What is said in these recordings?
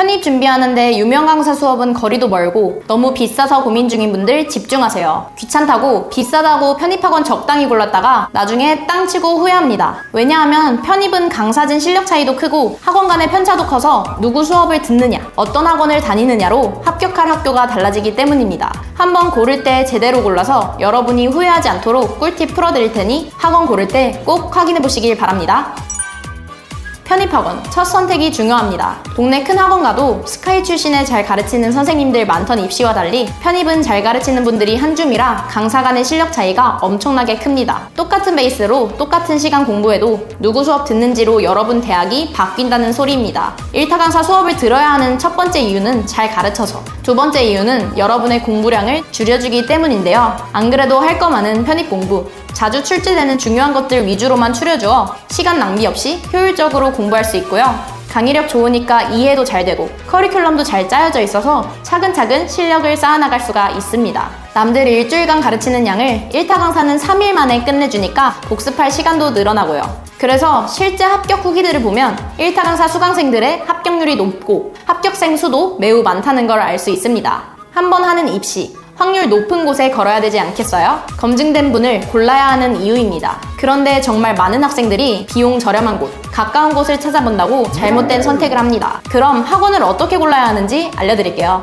편입 준비하는데 유명 강사 수업은 거리도 멀고 너무 비싸서 고민 중인 분들 집중하세요. 귀찮다고 비싸다고 편입학원 적당히 골랐다가 나중에 땅 치고 후회합니다. 왜냐하면 편입은 강사진 실력 차이도 크고 학원 간의 편차도 커서 누구 수업을 듣느냐, 어떤 학원을 다니느냐로 합격할 학교가 달라지기 때문입니다. 한번 고를 때 제대로 골라서 여러분이 후회하지 않도록 꿀팁 풀어드릴 테니 학원 고를 때 꼭 확인해 보시길 바랍니다. 편입학원, 첫 선택이 중요합니다. 동네 큰 학원 가도 스카이 출신에 잘 가르치는 선생님들 많던 입시와 달리 편입은 잘 가르치는 분들이 한 줌이라 강사 간의 실력 차이가 엄청나게 큽니다. 똑같은 베이스로 똑같은 시간 공부해도 누구 수업 듣는지로 여러분 대학이 바뀐다는 소리입니다. 1타 강사 수업을 들어야 하는 첫 번째 이유는 잘 가르쳐서, 두 번째 이유는 여러분의 공부량을 줄여주기 때문인데요. 안 그래도 할 거 많은 편입 공부, 자주 출제되는 중요한 것들 위주로만 추려주어 시간 낭비 없이 효율적으로 공부할 수 있고요. 강의력 좋으니까 이해도 잘 되고 커리큘럼도 잘 짜여져 있어서 차근차근 실력을 쌓아나갈 수가 있습니다. 남들 일주일간 가르치는 양을 1타 강사는 3일 만에 끝내주니까 복습할 시간도 늘어나고요. 그래서 실제 합격 후기들을 보면 1타 강사 수강생들의 합격률이 높고 합격생 수도 매우 많다는 걸 알 수 있습니다. 한번 하는 입시, 확률 높은 곳에 걸어야 되지 않겠어요? 검증된 분을 골라야 하는 이유입니다. 그런데 정말 많은 학생들이 비용 저렴한 곳, 가까운 곳을 찾아본다고 잘못된 선택을 합니다. 그럼 학원을 어떻게 골라야 하는지 알려드릴게요.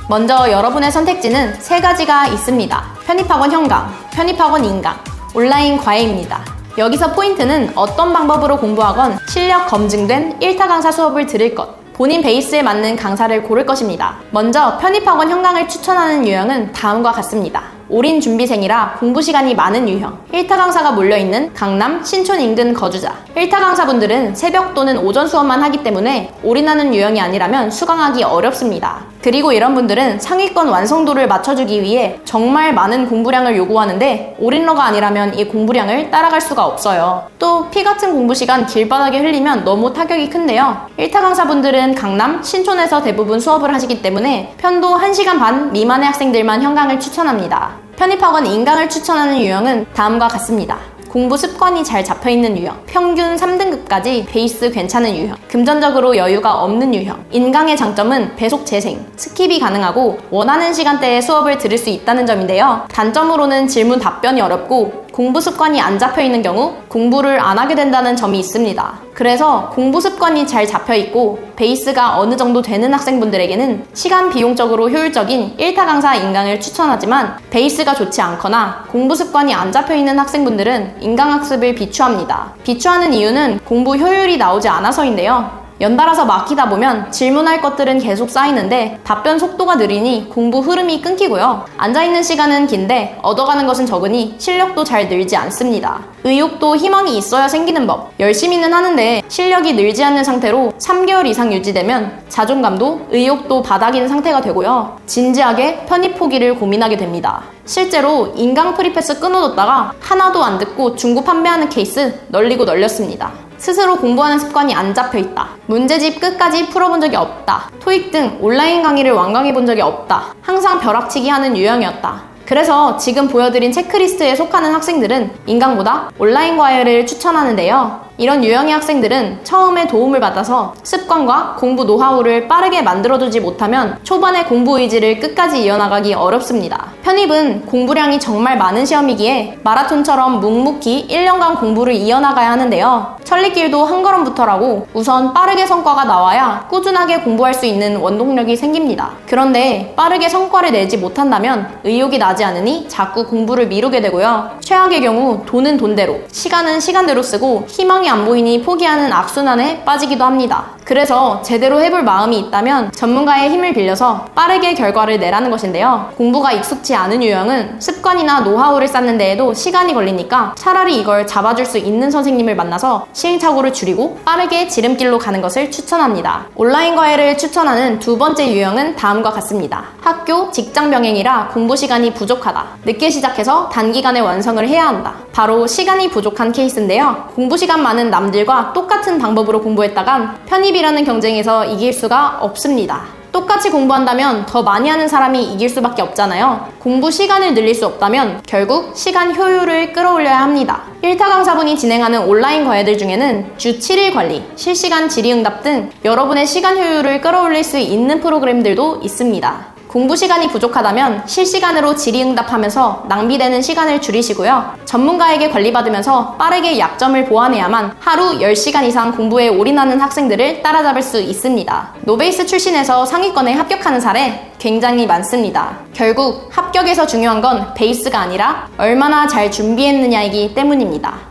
먼저 여러분의 선택지는 3가지가 있습니다. 편입학원 현강, 편입학원 인강, 온라인 과외입니다. 여기서 포인트는 어떤 방법으로 공부하건 실력 검증된 1타 강사 수업을 들을 것, 본인 베이스에 맞는 강사를 고를 것입니다. 먼저 편입학원 현강을 추천하는 유형은 다음과 같습니다. 올인 준비생이라 공부 시간이 많은 유형, 1타 강사가 몰려있는 강남, 신촌 인근 거주자, 1타 강사분들은 새벽 또는 오전 수업만 하기 때문에 올인하는 유형이 아니라면 수강하기 어렵습니다. 그리고 이런 분들은 상위권 완성도를 맞춰주기 위해 정말 많은 공부량을 요구하는데 올인러가 아니라면 이 공부량을 따라갈 수가 없어요. 또 피 같은 공부 시간 길바닥에 흘리면 너무 타격이 큰데요. 1타 강사분들은 강남, 신촌에서 대부분 수업을 하시기 때문에 편도 1시간 반 미만의 학생들만 현강을 추천합니다. 편입학원 인강을 추천하는 유형은 다음과 같습니다. 공부 습관이 잘 잡혀있는 유형, 평균 3등급까지 베이스 괜찮은 유형, 금전적으로 여유가 없는 유형. 인강의 장점은 배속 재생, 스킵이 가능하고 원하는 시간대에 수업을 들을 수 있다는 점인데요. 단점으로는 질문 답변이 어렵고 공부 습관이 안 잡혀있는 경우 공부를 안 하게 된다는 점이 있습니다. 그래서 공부 습관이 잘 잡혀있고 베이스가 어느 정도 되는 학생분들에게는 시간 비용적으로 효율적인 1타 강사 인강을 추천하지만 베이스가 좋지 않거나 공부 습관이 안 잡혀있는 학생분들은 인강학습을 비추합니다. 비추하는 이유는 공부 효율이 나오지 않아서인데요. 연달아서 막히다 보면 질문할 것들은 계속 쌓이는데 답변 속도가 느리니 공부 흐름이 끊기고요. 앉아있는 시간은 긴데 얻어가는 것은 적으니 실력도 잘 늘지 않습니다. 의욕도 희망이 있어야 생기는 법. 열심히는 하는데 실력이 늘지 않는 상태로 3개월 이상 유지되면 자존감도 의욕도 바닥인 상태가 되고요. 진지하게 편입 포기를 고민하게 됩니다. 실제로 인강 프리패스 끊어뒀다가 하나도 안 듣고 중고 판매하는 케이스 널리고 널렸습니다. 스스로 공부하는 습관이 안 잡혀있다. 문제집 끝까지 풀어본 적이 없다. 토익 등 온라인 강의를 완강해본 적이 없다. 항상 벼락치기 하는 유형이었다. 그래서 지금 보여드린 체크리스트에 속하는 학생들은 인강보다 온라인 과외를 추천하는데요. 이런 유형의 학생들은 처음에 도움을 받아서 습관과 공부 노하우를 빠르게 만들어두지 못하면 초반의 공부 의지를 끝까지 이어나가기 어렵습니다. 편입은 공부량이 정말 많은 시험이기에 마라톤처럼 묵묵히 1년간 공부를 이어나가야 하는데요. 천리길도 한 걸음부터라고 우선 빠르게 성과가 나와야 꾸준하게 공부할 수 있는 원동력이 생깁니다. 그런데 빠르게 성과를 내지 못한다면 의욕이 나지 않으니 자꾸 공부를 미루게 되고요. 최악의 경우 돈은 돈대로, 시간은 시간대로 쓰고 희망이 안 보이니 포기하는 악순환에 빠지기도 합니다. 그래서 제대로 해볼 마음이 있다면 전문가의 힘을 빌려서 빠르게 결과를 내라는 것인데요. 공부가 익숙치 않은 유형은 습관이나 노하우를 쌓는 데에도 시간이 걸리니까 차라리 이걸 잡아줄 수 있는 선생님을 만나서 시행착오를 줄이고 빠르게 지름길로 가는 것을 추천합니다. 온라인 과외를 추천하는 두 번째 유형은 다음과 같습니다. 학교, 직장 병행이라 공부 시간이 부족하다. 늦게 시작해서 단기간에 완성을 해야 한다. 바로 시간이 부족한 케이스인데요. 공부 시간 많은 남들과 똑같은 방법으로 공부했다간 편입이라는 경쟁에서 이길 수가 없습니다. 똑같이 공부한다면 더 많이 하는 사람이 이길 수밖에 없잖아요. 공부 시간을 늘릴 수 없다면 결국 시간 효율을 끌어올려야 합니다. 1타 강사분이 진행하는 온라인 과외들 중에는 주 7일 관리, 실시간 질의응답 등 여러분의 시간 효율을 끌어올릴 수 있는 프로그램들도 있습니다. 공부 시간이 부족하다면 실시간으로 질의응답하면서 낭비되는 시간을 줄이시고요. 전문가에게 관리받으면서 빠르게 약점을 보완해야만 하루 10시간 이상 공부에 올인하는 학생들을 따라잡을 수 있습니다. 노베이스 출신에서 상위권에 합격하는 사례 굉장히 많습니다. 결국 합격에서 중요한 건 베이스가 아니라 얼마나 잘 준비했느냐이기 때문입니다.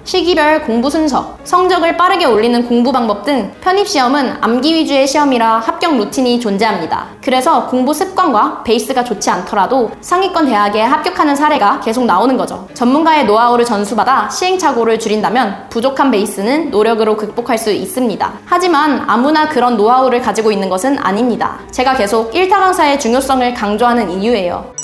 시기별 공부 순서, 성적을 빠르게 올리는 공부 방법 등 편입시험은 암기 위주의 시험이라 합격 루틴이 존재합니다. 그래서 공부 습관과 베이스가 좋지 않더라도 상위권 대학에 합격하는 사례가 계속 나오는 거죠. 전문가의 노하우를 전수받아 시행착오를 줄인다면 부족한 베이스는 노력으로 극복할 수 있습니다. 하지만 아무나 그런 노하우를 가지고 있는 것은 아닙니다. 제가 계속 1타 강사의 중요성을 강조하는 이유예요.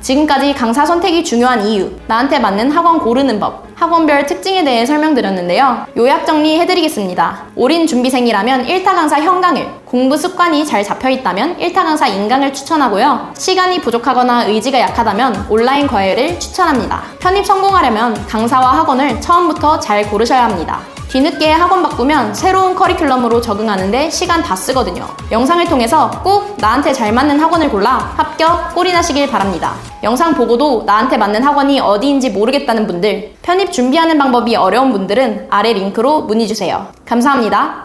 지금까지 강사 선택이 중요한 이유, 나한테 맞는 학원 고르는 법, 학원별 특징에 대해 설명드렸는데요. 요약 정리해드리겠습니다. 올인 준비생이라면 1타 강사 현강을, 공부 습관이 잘 잡혀있다면 1타 강사 인강을 추천하고요. 시간이 부족하거나 의지가 약하다면 온라인 과외를 추천합니다. 편입 성공하려면 강사와 학원을 처음부터 잘 고르셔야 합니다. 뒤늦게 학원 바꾸면 새로운 커리큘럼으로 적응하는데 시간 다 쓰거든요. 영상을 통해서 꼭 나한테 잘 맞는 학원을 골라 합격, 꼴인하시길 바랍니다. 영상 보고도 나한테 맞는 학원이 어디인지 모르겠다는 분들, 편입 준비하는 방법이 어려운 분들은 아래 링크로 문의주세요. 감사합니다.